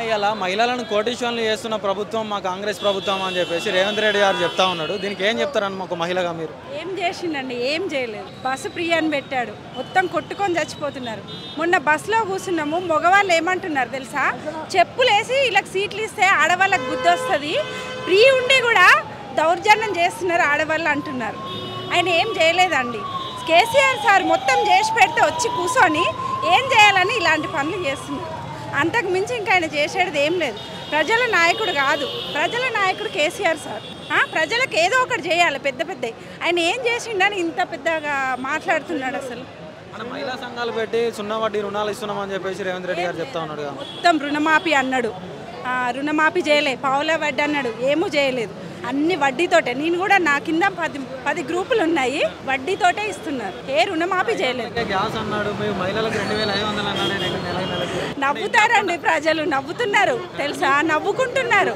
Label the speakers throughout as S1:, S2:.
S1: ఇలా మహిళలను కోటీశ్వరులు చేస్తున్న ప్రభుత్వం మా కాంగ్రెస్ ప్రభుత్వం అని చెప్పేసి రేవంత్ రెడ్డి గారు చెప్తా ఉన్నాడు. దీనికి ఏం చెప్తారన్న ఒక మహిళగా మీరు?
S2: ఏం చేసిండండి? ఏం చేయలేదు. బస్సు ఫ్రీ అని పెట్టాడు, మొత్తం కొట్టుకొని చచ్చిపోతున్నారు. మొన్న బస్సులో కూర్చున్నాము, మగవాళ్ళు ఏమంటున్నారు తెలుసా? చెప్పులు వేసి వీళ్ళకి సీట్లు ఇస్తే ఆడవాళ్ళకి బుద్ధి వస్తుంది, ఫ్రీ ఉండి కూడా దౌర్జన్యం చేస్తున్నారు ఆడవాళ్ళు అంటున్నారు. ఆయన ఏం చేయలేదండి. కేసీఆర్ సార్ మొత్తం చేసి పెడితే వచ్చి కూర్చొని ఏం చేయాలని ఇలాంటి పనులు చేస్తున్నారు. అంతకు మించి ఇంకా ఆయన చేసేది ఏం లేదు. ప్రజల నాయకుడు కాదు, ప్రజల నాయకుడు కేసీఆర్ సార్. ప్రజలకు ఏదో ఒకటి చేయాలి పెద్ద పెద్ద. ఆయన ఏం చేసిండని ఇంత పెద్దగా మాట్లాడుతున్నాడు అసలు.
S1: మహిళా సంఘాలు పెట్టి 0 వడ్డీ రుణాలు ఇస్తున్నామని చెప్పేసి రేవంత్ రెడ్డి గారు చెప్తా ఉన్నాడు.
S2: మొత్తం రుణమాఫీ అన్నాడు, రుణమాఫీ చేయలే. పావుల వడ్డీ అన్నాడు, ఏమూ చేయలేదు. అన్ని వడ్డీతోటే. నేను కూడా నా కింద 10 గ్రూపులు ఉన్నాయి, వడ్డీతోటే ఇస్తున్నారు. ఏ రుణమాఫీ చేయలేదు.
S1: గ్యాస్ అన్నాడు, మహిళలకు 2500 అన్నాడు.
S2: నవ్వుతారండి ప్రజలు, నవ్వుతున్నారు తెలుసా, నవ్వుకుంటున్నారు.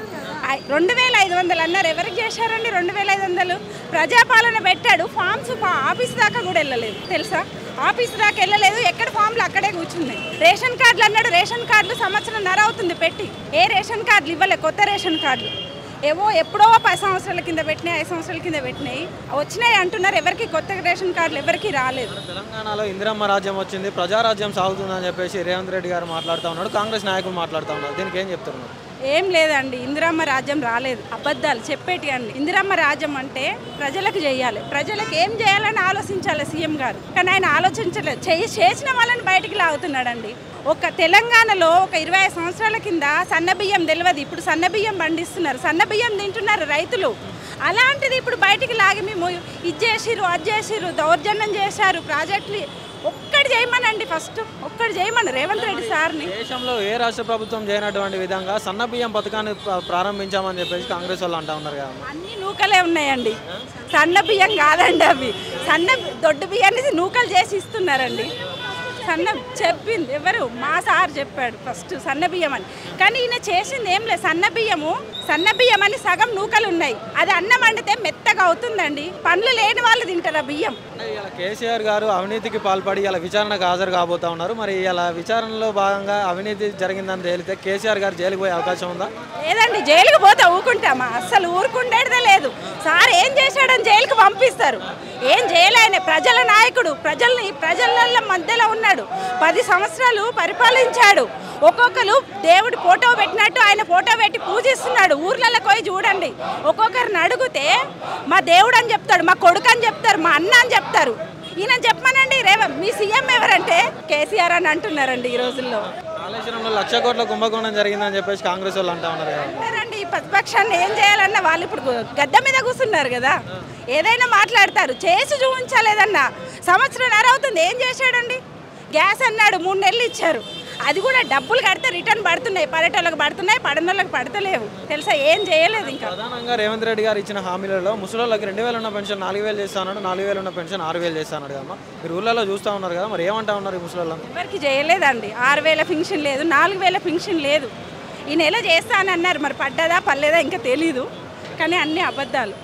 S2: 2500 అన్నారు. ఎవరికి చేశారండి 2500? ప్రజాపాలన పెట్టాడు, ఫామ్స్ ఆఫీస్ దాకా కూడా వెళ్ళలేదు తెలుసా. ఆఫీస్ దాకా వెళ్ళలేదు, ఎక్కడ ఫామ్లు అక్కడే కూర్చున్నాయి. రేషన్ కార్డులు అన్నాడు, రేషన్ కార్డులు సంవత్సరంన్నర అవుతుంది పెట్టి. ఏ రేషన్ కార్డులు ఇవ్వలే, కొత్త రేషన్ కార్డులు ఎప్పుడో 10 సంవత్సరాల కింద పెట్టినాయి, 5 సంవత్సరాల కింద పెట్టినాయి, వచ్చినాయి అంటున్నారు. ఎవరికి కొత్త రేషన్ కార్డులు ఎవరికి రాలేదు.
S1: తెలంగాణలో ఇందిరమ్మ రాజ్యం వచ్చింది, ప్రజారాజ్యం సాగుతుందని చెప్పేసి రేవంత్ రెడ్డి గారు మాట్లాడుతూ ఉన్నాడు, కాంగ్రెస్ నాయకులు మాట్లాడుతూ ఉన్నారు. దీనికి ఏం చెప్తున్నారు?
S2: ఏం లేదండి, ఇందిరమ్మ రాజ్యం రాలేదు, అబద్ధాలు చెప్పేటి అండి. ఇందిరమ్మ రాజ్యం అంటే ప్రజలకు చేయాలి, ప్రజలకు ఏం చేయాలని ఆలోచించాలి సీఎం గారు. కానీ ఆయన ఆలోచించలేదు. చేసిన వాళ్ళని బయటికి లాగుతున్నాడండి. ఒక తెలంగాణలో ఒక 25 సంవత్సరాల కింద సన్నబియ్యం తెలియదు, ఇప్పుడు సన్నబియ్యం పండిస్తున్నారు, సన్నబియ్యం తింటున్నారు రైతులు. అలాంటిది ఇప్పుడు బయటికి లాగి మేము ఇది చేసిరు, అది చేసిరు, దౌర్జన్యం చేశారు, ప్రాజెక్టులు. ఒక్కటి చేయమనండి, ఫస్ట్ ఒక్కటి చేయమని రేవంత్ రెడ్డి సార్ని.
S1: దేశంలో ఏ రాష్ట్ర ప్రభుత్వం చేయనటువంటి విధంగా సన్న బియ్యం పథకాన్ని ప్రారంభించామని చెప్పేసి కాంగ్రెస్ వాళ్ళు అంటా ఉన్నారు కదా.
S2: అన్ని నూకలే ఉన్నాయండి, సన్న బియ్యం కాదండి అవి. దొడ్డు బియ్యాన్ని నూకలు చేసి ఇస్తున్నారండి. చెప్పింది ఎవరు? మా సార్ చెప్పాడు ఫస్ట్ సన్న బియ్యం అని. కానీ ఈయన చేసింది ఏం లేదు. సన్న బియ్యం అని సగం నూకలు ఉన్నాయి, అది అన్నం వండితే మెత్తగా అవుతుందండి. పండ్లు లేని వాళ్ళు తింటారా బియ్యం?
S1: కేసీఆర్ గారు అవినీతికి పాల్పడి ఇలా విచారణకు హాజరు కాబోతా ఉన్నారు. మరి ఇలా విచారణలో భాగంగా అవినీతి జరిగిందని తేలితే కేసీఆర్ గారు జైలుకు పోయే అవకాశం ఉందా?
S2: లేదండి, జైలుకు పోతే ఊరుకుంటామా? అస్సలు ఊరుకుండేదే లేదు. సార్ ఏం చేశాడని జైలుకు పంపిస్తారు. ఏం చేయలేని ప్రజల నాయకుడు, ప్రజల మధ్యలో ఉన్నాడు. 10 సంవత్సరాలు పరిపాలించాడు. ఒక్కొక్కరు దేవుడి ఫోటో పెట్టినట్టు ఆయన ఫోటో పెట్టి పూజిస్తున్నాడు. ఊర్లలో పోయి చూడండి, ఒక్కొక్కరిని అడిగితే మా దేవుడు అని చెప్తాడు, మా కొడుకు అని చెప్తారు, మా అన్న అని చెప్తారు. ఈయన చెప్పమనండి, మీ సీఎం ఎవరంటే కేసీఆర్ అని అంటున్నారండి ఈ రోజుల్లో.
S1: కాళేశ్వరంలో 1,00,000 కోట్ల కుంభకోణం జరిగిందని చెప్పేసి కాంగ్రెస్ వాళ్ళు అంటా ఉన్నారు.
S2: అంటారండి, ఈ ప్రతిపక్షాన్ని ఏం చేయాలన్నా వాళ్ళు ఇప్పుడు గద్దె మీద కూర్చున్నారు కదా, ఏదైనా మాట్లాడతారు. చేసి చూపించలేదన్నా. సంవత్సరంన్నర అవుతుంది, ఏం చేశాడండి? గ్యాస్ అన్నాడు, 3 నెలలు ఇచ్చారు. అది కూడా డబ్బులు కడితే రిటర్న్ పడుతున్నాయి, పడేటోళ్ళకి పడుతున్నాయి, పడనోళ్ళకి పడతలేవు తెలుసా. ఏం చేయలేదు. ఇంకా
S1: ప్రధానంగా రేవంత్ రెడ్డి గారు ఇచ్చిన హామీలలో ముసలోళ్ళకి 2,000 ఉన్న పెన్షన్ 4,000 చేస్తాడు, 4,000 ఉన్న పెన్షన్ 6,000 చేస్తాడు కదా. మీరు ఊళ్ళలో చూస్తూ ఉన్నారు కదా, మరి ఏమంటా ఉన్నారు ఈ ముసలోళ్ళని?
S2: ఎవరికి చేయలేదండి. 6,000 పెన్షన్ లేదు, 4,000 పెన్షన్ లేదు. ఈ నెల చేస్తానన్నారు, మరి పడ్డదా పర్లేదా ఇంకా తెలీదు. కానీ అన్ని అబద్ధాలు,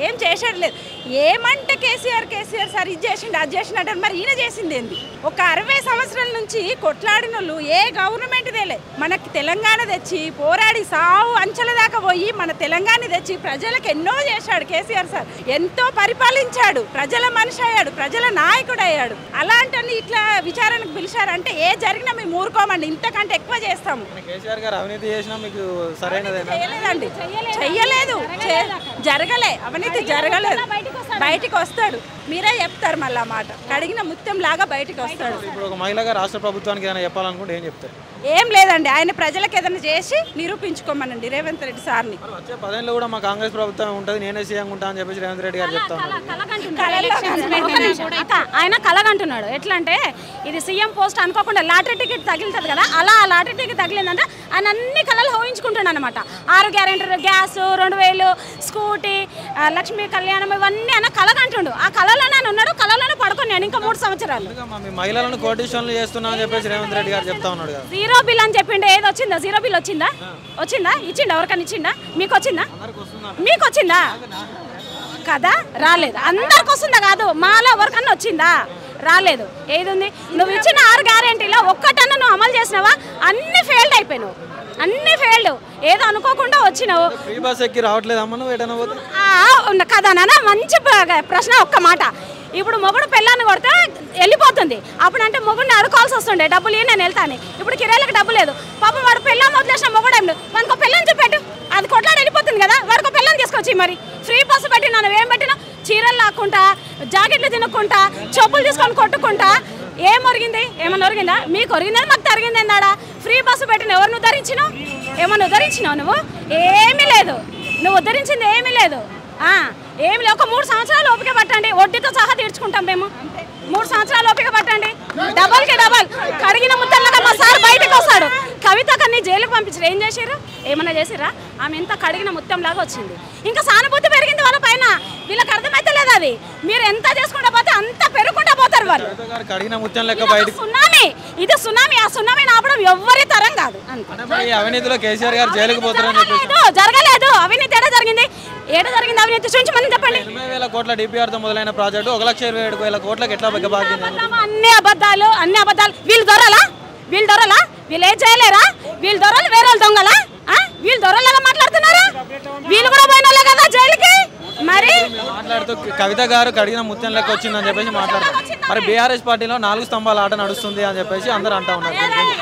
S2: ఏం చేసేయలేదు. ఏమంటే కేసీఆర్ సార్ ఇది చేసిండు, అది చేసినట్టు. మరి ఈయన చేసింది ఏంది? ఒక 60 సంవత్సరాల నుంచి కొట్లాడిన వాళ్ళు ఏ గవర్నమెంట్ తేలే. మనకి తెలంగాణ తెచ్చి పోరాడి సావు అంచెల దాకా పోయి మన తెలంగాణ తెచ్చి ప్రజలకు ఎన్నో చేశాడు కేసీఆర్ సార్. ఎంతో పరిపాలించాడు, ప్రజల మనిషి అయ్యాడు, ప్రజల నాయకుడు అయ్యాడు. అలాంటి ఇట్లా విచారణకు పిలిచారంటే ఏ జరిగినా మేము ఊరుకోమండి, ఇంతకంటే ఎక్కువ చేస్తాము.
S1: కేసీఆర్ గారు అవినీతి చేసినా మీకు సరైనదేనా?
S2: చేయలేదండి, చెయ్యలేదు, జరగలే. అవినీతి జరగలేదు. బయటికి వస్తాడు, మీరే చెప్తారు మళ్ళీ మాట. కడిగిన ముత్యం లాగా బయటికి వస్తాడు.
S1: ఇప్పుడు ఒక మహిళగా రాష్ట్ర ప్రభుత్వానికి ఏదైనా చెప్పాలనుకుంటే ఏం చెప్తారు?
S2: ఏం లేదండి, ఆయన ప్రజలకు ఏదైనా చేసి నిరూపించుకోమనండి రేవంత్ రెడ్డి సార్ని.
S1: వచ్చే 10 ఏళ్ళు కూడా మా కాంగ్రెస్ ప్రభుత్వం ఉంటుంది, నేనే సీఎం ఉంటా అని చెప్పేసి రేవంత్ రెడ్డి గారు చెప్తాను.
S3: ఆయన కలగంటున్నాడు. ఎట్లా అంటే ఇది సీఎం పోస్ట్ అనుకోకుండా లాటరీ టికెట్ తగిలితుంది కదా, అలా ఆ లాటరీ టికెట్ తగిలిందంటే ఆయన అన్ని కళలు ఊహించుకుంటాడు అనమాట. 6 గ్యారెంటీలు, గ్యాస్, 2,000, స్కూటీ, లక్ష్మీ కళ్యాణం, ఇవన్నీ అన్న కలగంటుండు. ఆ కళలోనే ఉన్నాడు, కళలోనే పడుకున్నాడు ఇంకా 3 సంవత్సరాలు.
S1: మహిళలను కోటీశ్వరులు చేస్తున్నా అని చెప్పేసి రేవంత్ రెడ్డి గారు చెప్తా ఉన్నాడు.
S3: జీరో బిల్ అని చెప్పిండు. ఏది వచ్చిందా? జీరో బిల్ వచ్చిందా? ఇచ్చిండా? ఎవరికైనా ఇచ్చిండా? మీకు వచ్చిందా కదా? రాలేదు. అందరికి వస్తుందా? కాదు, మాలో ఎవరికన్నా వచ్చిందా? రాలేదు. ఏది ఉంది? నువ్వు ఇచ్చిన 6 గ్యారెంటీలో ఒక్కటన్నా నువ్వు అమలు చేసినావా? అన్ని ఫెయిల్డ్ అయిపోయినావు. అన్నీ ఫెయిల్డ్. ఏదో అనుకోకుండా వచ్చినావు.
S1: ఫ్రీ బస్ ఎక్కి రావట్లేదమ్మా నువ్వు ఎటన్నా పోతే?
S3: కదా నాన్న, మంచి ప్రశ్న. ఒక్క మాట, ఇప్పుడు మొగుడు పెళ్ళాన్ని కొడితే వెళ్ళిపోతుంది. అప్పుడు అంటే మొగుడిని అడుకోవాల్సి వస్తుండే, డబ్బులు ఇవి నేను వెళ్తాను. ఇప్పుడు కిరాయిలకు డబ్బు లేదు. పాపం వాడు పెళ్ళాన్ని వదిలేసిన మొగుడు ఏం లేదు, మనకు పెళ్ళని చూపెట్టు, అది కొట్లాడి వెళ్ళిపోతుంది కదా, వాడికి పెళ్ళని తీసుకొచ్చి మరి ఫ్రీ బస్సు పెట్టి నన్ను ఏం పెట్టినా చీరలు లాక్కుంటా, జాకెట్లు తినుక్కుంటా, చెప్పులు తీసుకొని కొట్టుకుంటా. ఏం ఒరిగింది? ఏమన్నా ఒరిగిందా? మీకు ఒరిగిందని మాకు తరిగింది ఎందాడా? ఫ్రీ బస్సు పెట్టిన ఎవరిని ఉద్ధరించినావు? ఏమన్నా ఉద్ధరించినావు నువ్వు? ఏమీ లేదు, నువ్వు ఉద్ధరించింది ఏమీ లేదు. ఏమి లేదు. ఒక 3 సంవత్సరాలు ఓపిక పట్టండి, వడ్డీతో సహా తీర్చుకుంటాం మేము. 3 సంవత్సరాలు ఓపిక పట్టండి. డబల్కి డబల్ కడిగిన ముద్దలాగా మా సార్ బయటకు వస్తాడు. కవిత కన్నీ జైలుకి పంపించారు. ఏం చేసారు? ఏమన్నా చేసిరా? ఆమె ఎంత కడిగిన ముత్యంలాగా వచ్చింది. ఇంకా సానుభూతి పెరిగింది వాళ్ళ పైన. వీళ్ళకి అర్థమైతే లేదు అది. మీరు ఎంత చేసుకుంటా పోతే అంత పెరుగుకుంటా పోతారు వాళ్ళు. సునామీ, ఇది సునామీ. ఆ సునామీ ఆపడం ఎవ్వరి తరం కాదు.
S1: అవినీతిలో కేసీఆర్ గారు జైలుకు
S3: జరగలేదు. అవినీతి ఏడా జరిగింది? ఏడా జరిగింది అవినీతి? చూపించి మనం చెప్పండి.
S1: 80,000 కోట్ల డిపిఆర్తో మొదలైన ప్రాజెక్టు 1,27,000 కోట్లకు ఎట్లా బాగింది?
S3: అన్ని అబద్ధాలు. వీళ్ళు దొరలా? వీళ్ళు ఏం చేయలేరా? వీళ్ళు దొరలు, వేరే వాళ్ళు దొంగలా? వీళ్ళు దొరలాగా మాట్లాడుతున్నారా? వీళ్ళు కూడా పోయిన కదా జైలుకి. మరి
S1: మాట్లాడుతూ కవిత గారు కడిగిన ముత్యం లెక్క వచ్చిందని చెప్పేసి మాట్లాడుతున్నారు. మరి బీఆర్ఎస్ పార్టీలో 4 స్తంభాల ఆట నడుస్తుంది అని చెప్పేసి అందరూ అంటా ఉన్నారు.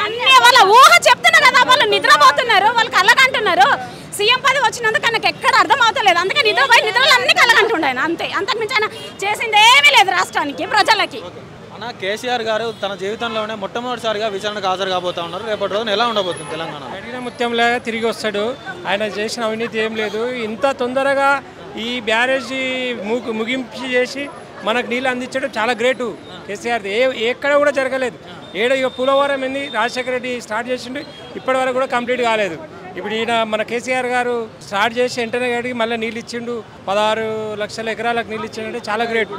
S3: అన్ని వాళ్ళ ఊహ చెప్తున్నా కదా, వాళ్ళు నిద్రపోతున్నారు, వాళ్ళు కళ్ళకంటున్నారు. సీఎం పదవి వచ్చినందుకు ఆయనకు ఎక్కడ అర్థం అవుతలేదు. అందుకే నిద్రపోయి నిద్రలు అన్ని కళ్ళకంటుండాయన. అంతే, అంతకుమించి ఆయన చేసింది ఏమీ లేదు రాష్ట్రానికి, ప్రజలకి.
S1: అన్న, కేసీఆర్ గారు తన జీవితంలోనే మొట్టమొదటిసారిగా విచారణకు హాజరు కాబోతా ఉన్నారు. రేపటి రోజున ఎలా ఉండబోతుంది తెలంగాణ?
S4: కడిగిన ముత్యంలాగా తిరిగి వస్తాడు. ఆయన చేసిన అవినీతి ఏం లేదు. ఇంత తొందరగా ఈ బ్యారేజీ ముగింపు చేసి మనకు నీళ్ళు అందించడం చాలా గ్రేటు కేసీఆర్. ఎక్కడ కూడా జరగలేదు. ఇక పోలవరం ఏంది రాజశేఖర రెడ్డి స్టార్ట్ చేసిండు, ఇప్పటి వరకు కూడా కంప్లీట్ కాలేదు. ఇప్పుడు ఈయన మన కేసీఆర్ గారు స్టార్ట్ చేసి వెంటనే గడిగి మళ్ళీ నీళ్ళు ఇచ్చిండు. 16 లక్షల ఎకరాలకు నీళ్ళు ఇచ్చిండే చాలా గ్రేట్.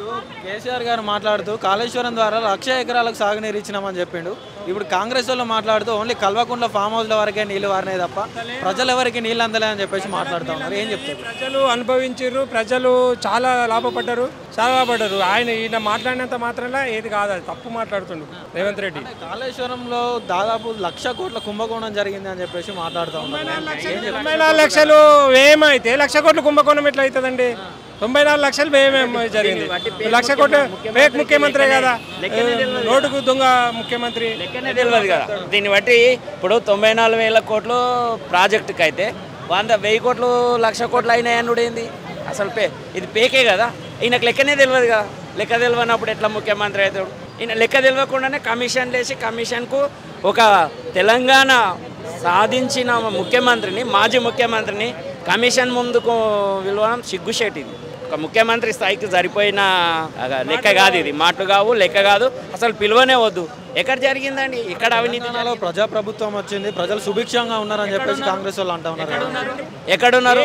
S1: కేసీఆర్ గారు మాట్లాడుతూ కాళేశ్వరం ద్వారా 1,00,000 ఎకరాలకు సాగునీరు ఇచ్చినామని చెప్పిండు. ఇప్పుడు కాంగ్రెస్ వాళ్ళు మాట్లాడుతూ ఓన్లీ కల్వకుంట్ల ఫామ్ హౌస్ల వరకే నీళ్లు వారినాయి తప్ప ప్రజలు ఎవరికి నీళ్ళు అందలే అని చెప్పేసి మాట్లాడుతూ ఉన్నారు. ఏం చెప్తారు?
S4: ప్రజలు అనుభవించారు, ప్రజలు చాలా లాభపడ్డారు. ఈయన మాట్లాడినంత మాత్రంలో ఏది కాదు, అది తప్పు మాట్లాడుతుండు రేవంత్ రెడ్డి.
S1: కాళేశ్వరంలో దాదాపు 1,00,000 కోట్ల కుంభకోణం జరిగింది అని చెప్పేసి మాట్లాడుతూ ఉన్నారు.
S4: 94 లక్షలు ఏమైతే 1,00,000 కోట్ల కుంభకోణం ఎట్లా అవుతుందండి? 94 లక్షలు ఏమేమి జరిగింది? 1,00,000 కోట్లు ఫేక్ ముఖ్యమంత్రి కదా, నోటుకు దొంగ ముఖ్యమంత్రి.
S5: లెక్కనే తెలియదు కదా. దీన్ని బట్టి ఇప్పుడు 94,000 కోట్లు ప్రాజెక్టుకి అయితే 100,000 కోట్లు 1,00,000 కోట్లు అయినాయనుడు ఏంది? అసలు ఇది పేకే కదా. ఈయనకు లెక్కనే తెలియదు కదా. లెక్క తెలియనప్పుడు ఎట్లా ముఖ్యమంత్రి అవుతాడు? ఈయన లెక్క తెలియకుండానే కమిషన్ వేసి కమిషన్కు ఒక తెలంగాణ సాధించిన ముఖ్యమంత్రిని, మాజీ ముఖ్యమంత్రిని కమిషన్ ముందుకు విలువడం సిగ్గుచేటిది. ఒక ముఖ్యమంత్రి స్థాయికి సరిపోయిన లెక్క కాదు ఇది. మాటలు కావు, లెక్క కాదు, అసలు పిలువనే వద్దు. ఎక్కడ జరిగిందండి? ఇక్కడ అవినీతిలో
S1: ప్రజాప్రభుత్వం వచ్చింది, ప్రజలు సుభిక్షంగా ఉన్నారని చెప్పేసి కాంగ్రెస్ వాళ్ళు అంటా ఉన్నారు.
S5: ఎక్కడున్నారు?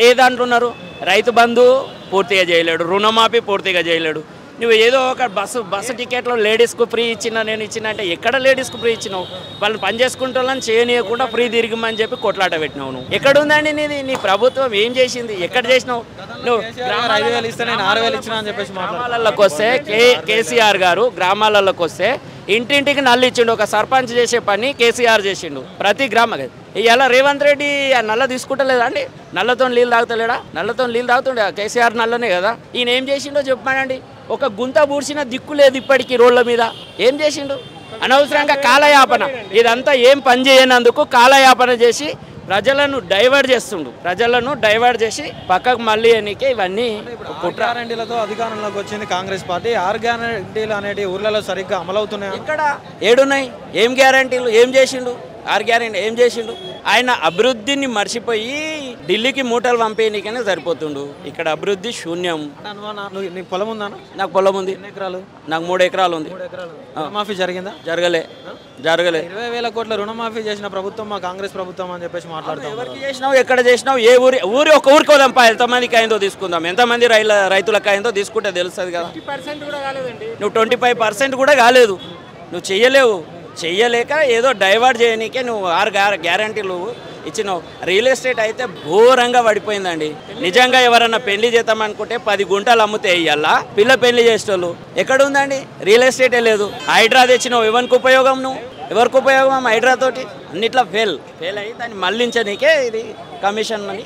S5: ఏ దాంట్లో ఉన్నారు? రైతు బంధు పూర్తిగా చేయలేడు, రుణమాఫీ పూర్తిగా చేయలేడు. నువ్వు ఏదో ఒక బస్సు టికెట్లో లేడీస్కు ఫ్రీ నేను ఇచ్చిన అంటే ఎక్కడ లేడీస్కు ఫ్రీ ఇచ్చినావు? వాళ్ళు పని చేసుకుంటాలని చేయనీయకుండా ఫ్రీ తిరిగిమని చెప్పి కొట్లాట పెట్టినావు. నువ్వు ఎక్కడ ఉందండి నీ ప్రభుత్వం? ఏం చేసింది? ఎక్కడ చేసినావు? నువ్వు
S1: 5,000 ఇస్తే నేను 6,000 ఇచ్చినా అని చెప్పేసి
S5: గ్రామాలలోకి వస్తే కేసీఆర్ గారు గ్రామాలలోకి వస్తే ఇంటింటికి నల్లు ఇచ్చిండు. ఒక సర్పంచ్ చేసే పని కేసీఆర్ చేసిండు ప్రతి గ్రామ. ఇలా రేవంత్ రెడ్డి నల్ల తీసుకుంటలేదా అండి? నల్లతో నీళ్ళు తాగుతలేడా? నల్లతో నీళ్ళు తాగుతుండే కేసీఆర్ నల్లనే కదా. ఈయన ఏం చేసిండో చెప్పానండి. ఒక గుంత బూడ్చిన దిక్కు లేదు ఇప్పటికీ రోడ్ల మీద. ఏం చేసిండు? అనవసరంగా కాలయాపన, ఇదంతా ఏం పని చేయనందుకు కాలయాపన చేసి ప్రజలను డైవర్ట్ చేసి పక్కకు మళ్ళీ ఎన్నికే ఇవన్నీ.
S1: 6 గ్యారెంటీలతో అధికారంలోకి వచ్చింది కాంగ్రెస్ పార్టీ. 6 గ్యారెంటీలు అనేవి ఊర్లలో సరిగ్గా అమలవుతున్నాయి.
S5: ఇక్కడ ఏడున్నాయి? ఏం గ్యారెంటీలు? ఏం చేసిండు? 6 గ్యారెంటీ ఏం చేసిండు? ఆయన అభివృద్ధిని మర్చిపోయి ఢిల్లీకి మూటలు పంపేయనికనే సరిపోతుండు. ఇక్కడ అభివృద్ధి శూన్యం.
S1: పొలం ఉందా?
S5: నాకు పొలం ఉంది. నాకు 3 ఎకరాలు ఉంది.
S1: రుణమాఫీ జరిగిందా?
S5: జరగలే.
S1: 20,000 కోట్ల రుణమాఫీ చేసిన ప్రభుత్వం మా కాంగ్రెస్ ప్రభుత్వం అని చెప్పేసి మాట్లాడుతాం.
S5: ఎవరికి చేసినావు? ఎక్కడ చేసినావు? ఏ ఊరి ఒక ఊరికి వదంపా. ఎంతమందికి అయిందో తీసుకుందాం. ఎంతమంది రైతులకు అయిందో తీసుకుంటే తెలుస్తుంది కదా. నువ్వు 25% కూడా కాలేదు. నువ్వు చెయ్యలేక ఏదో డైవర్ట్ చేయనీకే నువ్వు 6 గ్యారెంటీలు ఇచ్చినావు. రియల్ ఎస్టేట్ అయితే ఘోరంగా పడిపోయిందండి. నిజంగా ఎవరన్నా పెళ్లి చేద్దామనుకుంటే 10 గుంటలు అమ్ముతే ఇయ్యాలా పిల్ల పెళ్లి చేసేటోళ్ళు. ఎక్కడ ఉందండి? రియల్ ఎస్టేటే లేదు. హైడ్రా తెచ్చినావు, ఎవరికి ఉపయోగం? నువ్వు ఎవరికి ఉపయోగం హైడ్రా తోటి అన్నిట్లో ఫెయిల్ అయ్యి దాన్ని మళ్ళించనీకే ఇది కమిషన్ అని